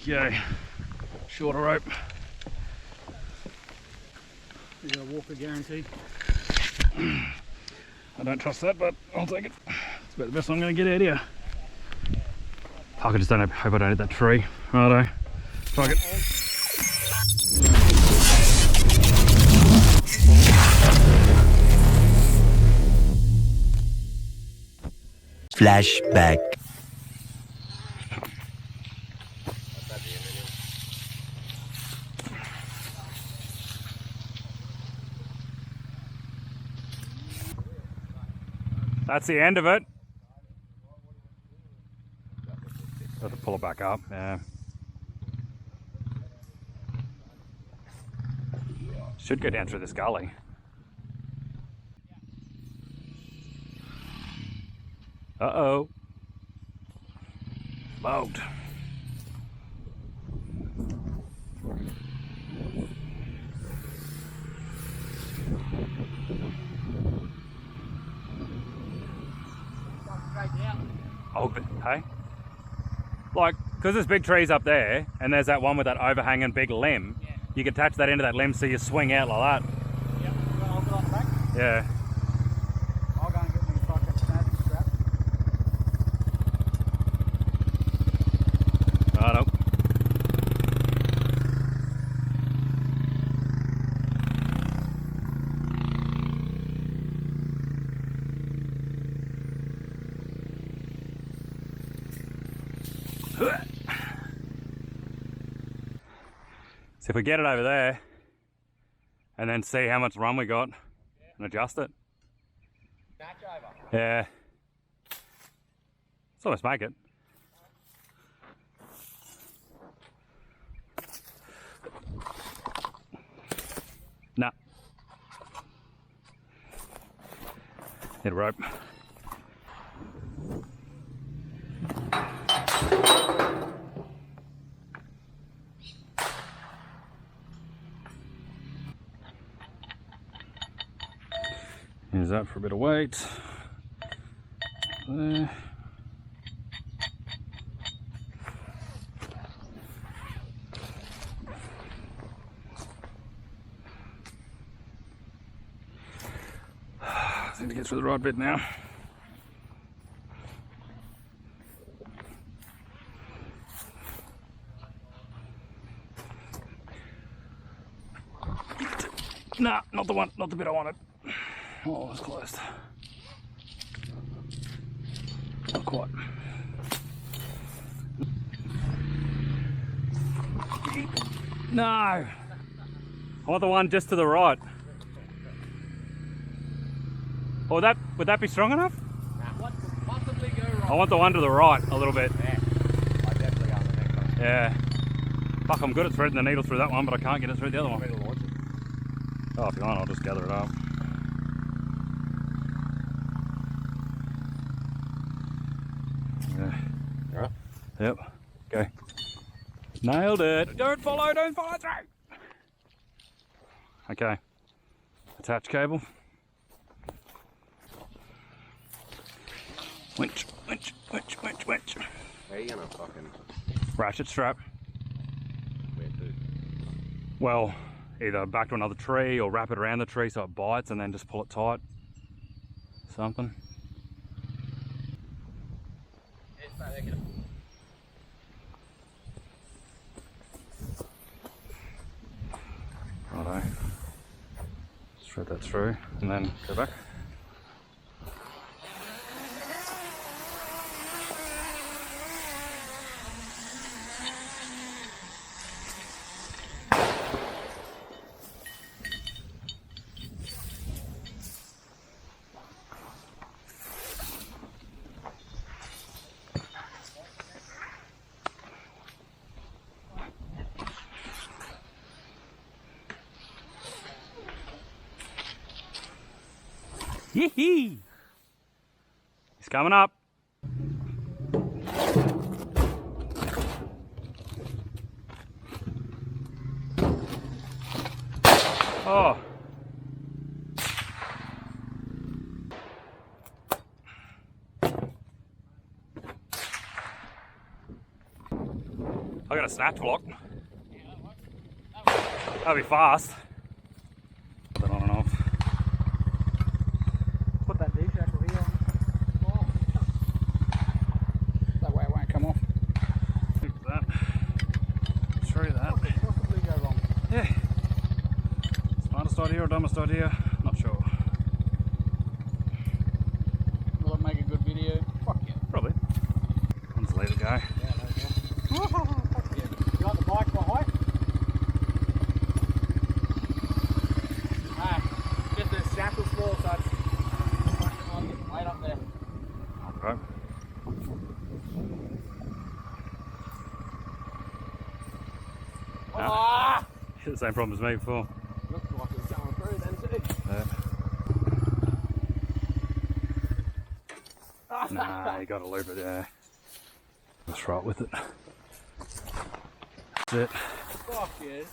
Okay, shorter rope. You got a walker guarantee? I don't trust that, but I'll take it. It's about the best I'm going to get out here. Fuck, I just don't hope I don't hit that tree. Righto. Fuck it. Flashback. That's the end of it. Have to pull it back up, yeah. Should go down through this gully. Uh-oh. Boat. Oh, but, hey? Like, because there's big trees up there, and there's that one with that overhanging big limb, yeah. You can attach that into that limb so you swing out like that. Yep, you want to hold it on the back? Yeah. I'll go and get me a fucking snazzy strap. Righto. So if we get it over there and then see how much run we got, yeah, and adjust it. Match over. Yeah. Let's almost make it. Nah. Hit a rope. Use that for a bit of weight. There. I need to get through the right bit now. Nah, not the one, not the bit I wanted. Oh, it's closed. Not quite. No! I want the one just to the right. Oh, would that be strong enough? What could possibly go wrong? I want the one to the right a little bit. Yeah, I definitely got the next one. Yeah. Fuck, I'm good at threading the needle through that one, but I can't get it through the other one. Oh, if you want, I'll just gather it up. Yeah. Alright. Yep. Okay. Nailed it. Don't follow through. Okay. Attach cable. Winch. How are you gonna fucking Ratchet strap. where to? Well, either back to another tree or wrap it around the tree so it bites and then just pull it tight. Something. Righto. Thread that through and then go back. Yee-hee! He's coming up. Oh. I got a snatch block. That'll be fast. Put that on and off. Put that D-shackle here on. Oh. That way it won't come off. Fix that. Through that. What could possibly go wrong? Yeah. Smartest idea or dumbest idea? Not sure. Will it make a good video? Fuck yeah. Probably. Let's let it go. Yeah, there we go. Fuck yeah. You like the bike for height? Ah, just the shackle small, so it's weight up there. Okay. Ah! The same problem as me before. Looks like it's going through then too. Yeah. Nah, you gotta loop it, yeah. Let's right with it. That's it. Fuck yeah.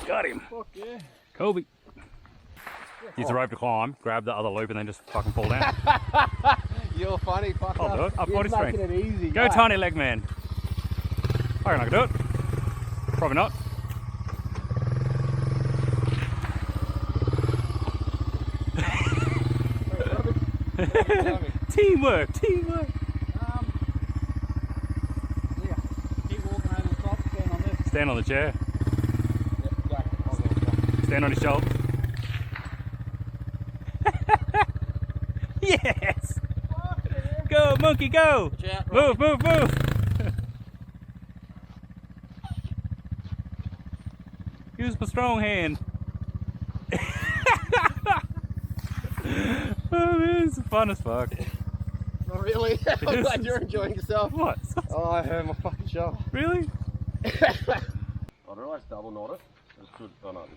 Got him. Fuck yeah. Kobe. Use the rope to climb, grab the other loop and then just fucking fall down. You're funny, fuck I'll do it. I've body strength. making it easy. Go tiny leg man. I reckon I can do it. Probably not. Teamwork, teamwork. Yeah. Keep walking over the top, stand on this. Stand on the chair. Yep, exactly. I'll go on top. Stand on his shoulder. Yes! Fuck yeah. Go, monkey, go! Watch out, Move, move, move! Use my strong hand. Oh man, it's fun as fuck. Not really. I'm glad you're enjoying yourself. What? Oh, I hurt my fucking shoulder. Really? I realised double knot it. It should. Oh no.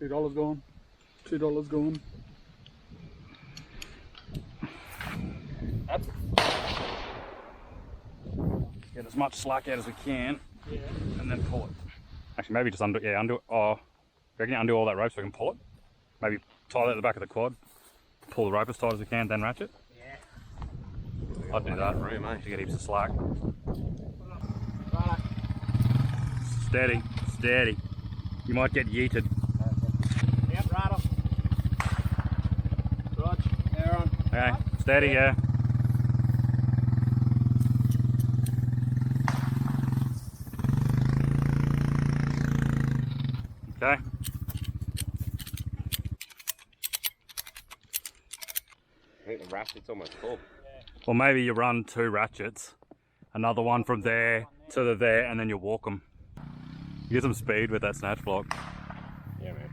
$2 gone. $2 gone. Get as much slack out as we can, Yeah. and then pull it. Actually, maybe just undo. Yeah, undo. Oh, reckon you undo all that rope so we can pull it. Maybe tie that at the back of the quad. Pull the rope as tight as we can, then ratchet. Yeah. I'd do that. Room, eh? To get heaps of slack. Right. Steady, steady. You might get yeeted. Yep, right off. Rog, they're on. Okay, steady, yeah. Okay. I think the ratchet's almost full. Well, maybe you run 2 ratchets, another one from there to there, and then you walk them. You get some speed with that snatch block. Yeah, man.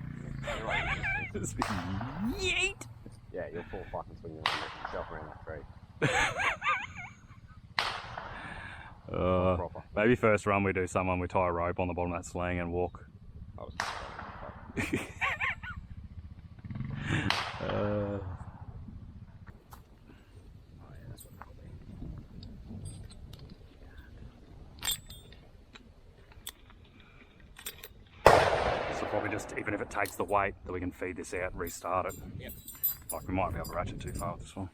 Yeet! Yeah, you'll full fucking swing yourself around that tree. Proper. Maybe first run we do someone, we tie a rope on the bottom of that sling and walk. I was So probably just, even if it takes the weight, that we can feed this out and restart it. Yep. Like we might be able to ratchet too far with this one.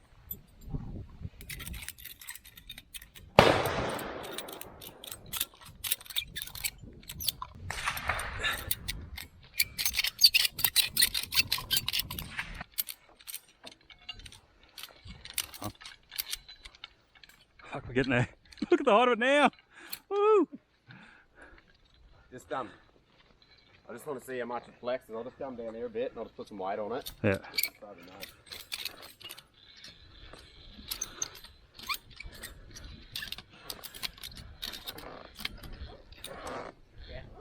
Fuck, we're getting there. Look at the height of it now. Woo! just I just want to see how much it flexes. I'll just come down there a bit and I'll just put some weight on it. Yeah. Just so we know.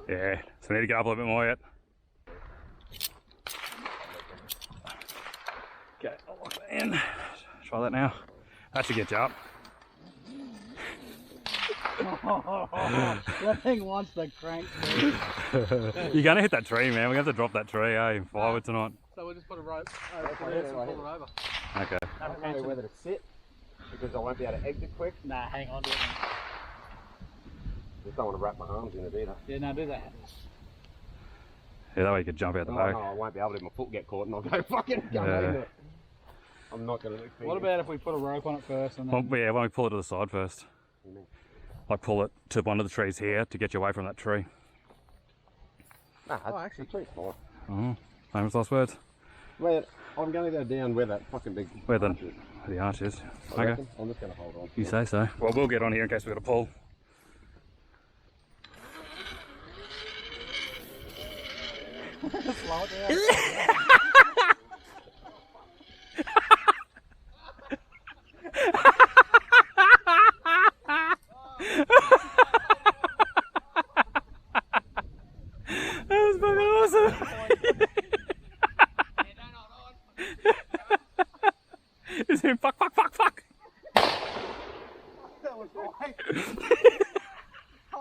Yeah, so we need to get up a little bit more yet. Okay, I'll lock that in. Try that now. That should get you up. That thing wants the crank. You're gonna hit that tree, man. We're gonna have to drop that tree, eh, in firewood tonight. So we'll just put a rope over this and pull it over. Okay. I don't know whether to sit because I won't be able to exit quick. Nah, hang on to it. Just don't want to wrap my arms in it either. Yeah, no, do that. Yeah, that way you could jump out the Oh, back. no, I won't be able to. My foot will get caught and I'll go fucking go into it. I'm not going to look. What about if we put a rope on it first and then... Well, yeah, why don't we pull it to the side first? Like pull it to one of the trees here to get you away from that tree. Nah, actually, the tree's fine. Oh, famous last words. Well, I'm going to go down where that fucking big Where arch is. the arch is. I Okay. reckon. I'm just going to hold on. You say so. Well, we'll get on here in case we've got to pull. Slow it down. That was fucking awesome. Is it fuck? That was right. I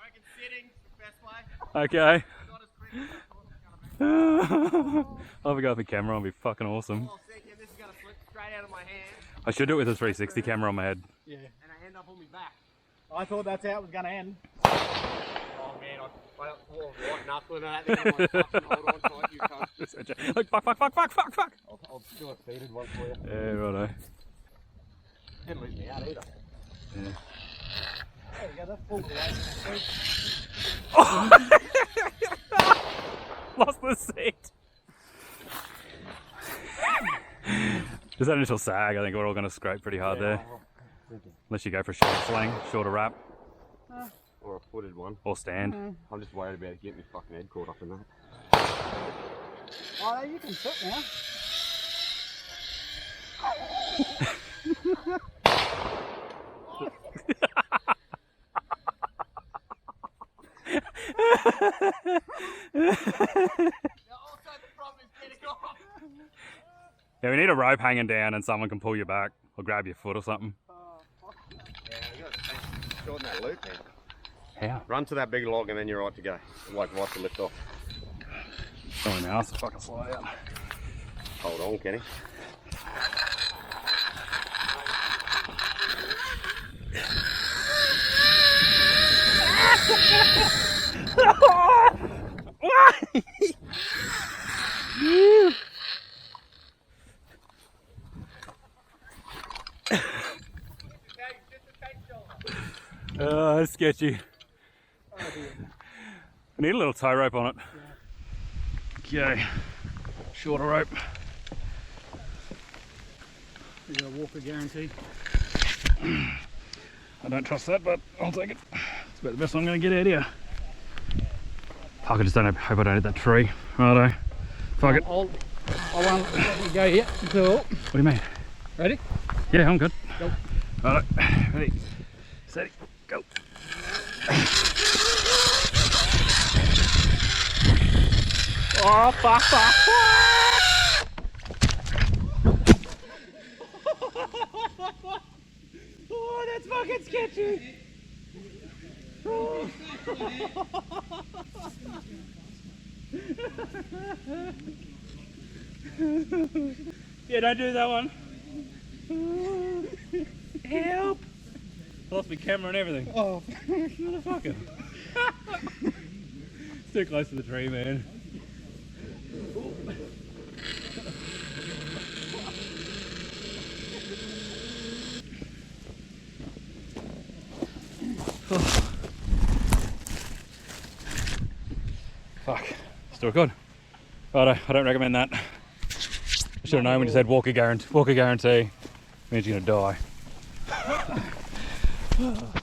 reckon sitting's the best way. Okay. Not as quick as I thought it was going to be. I'll have a go with the camera. It'll be fucking awesome. I was thinking this is going to slip straight out of my hand I should do it with a 360 camera on my head. Yeah. and I end up on my back. I thought that's how it was going to end. Oh man, I white knuckling at that thing. I'm like, fucking hold on tight, you cunt. Like fuck. I'll do a seated one for you. Yeah, righto. Didn't leave me out either. Yeah. There we go, that's pulled away. Lost the seat. Just that initial sag, I think we're all going to scrape pretty hard there. Unless you go for a short sling, shorter wrap, Or a footed one. or stand. I'm just worried about getting my fucking head caught up in that. Oh, you can sit now. Yeah, we need a rope hanging down and someone can pull you back or grab your foot or something. Yeah, you got to shorten that loop, man. How? Run to that big log and then you're right to go. Like right to lift off. Sorry, mouse, to fucking slide out. Hold on, Kenny. That's sketchy. I need a little tow rope on it. Okay, shorter rope. You got a walker guarantee. I don't trust that, but I'll take it. It's about the best I'm going to get out here. Fuck, I just don't hope I don't hit that tree. Righto. Fuck it. I won't let you go yet. Cool. What do you mean? Ready? Yeah, I'm good. Go. Righto. Ready, steady, go. Oh, fuck. Oh, that's fucking sketchy. Oh. Yeah, don't do that one. Help! I lost my camera and everything. Oh, Motherfucker. It's too close to the tree, man. Fuck. Still good. Righto, I don't recommend that. I should have known when you said walker guarantee. Walker guarantee means you're gonna die.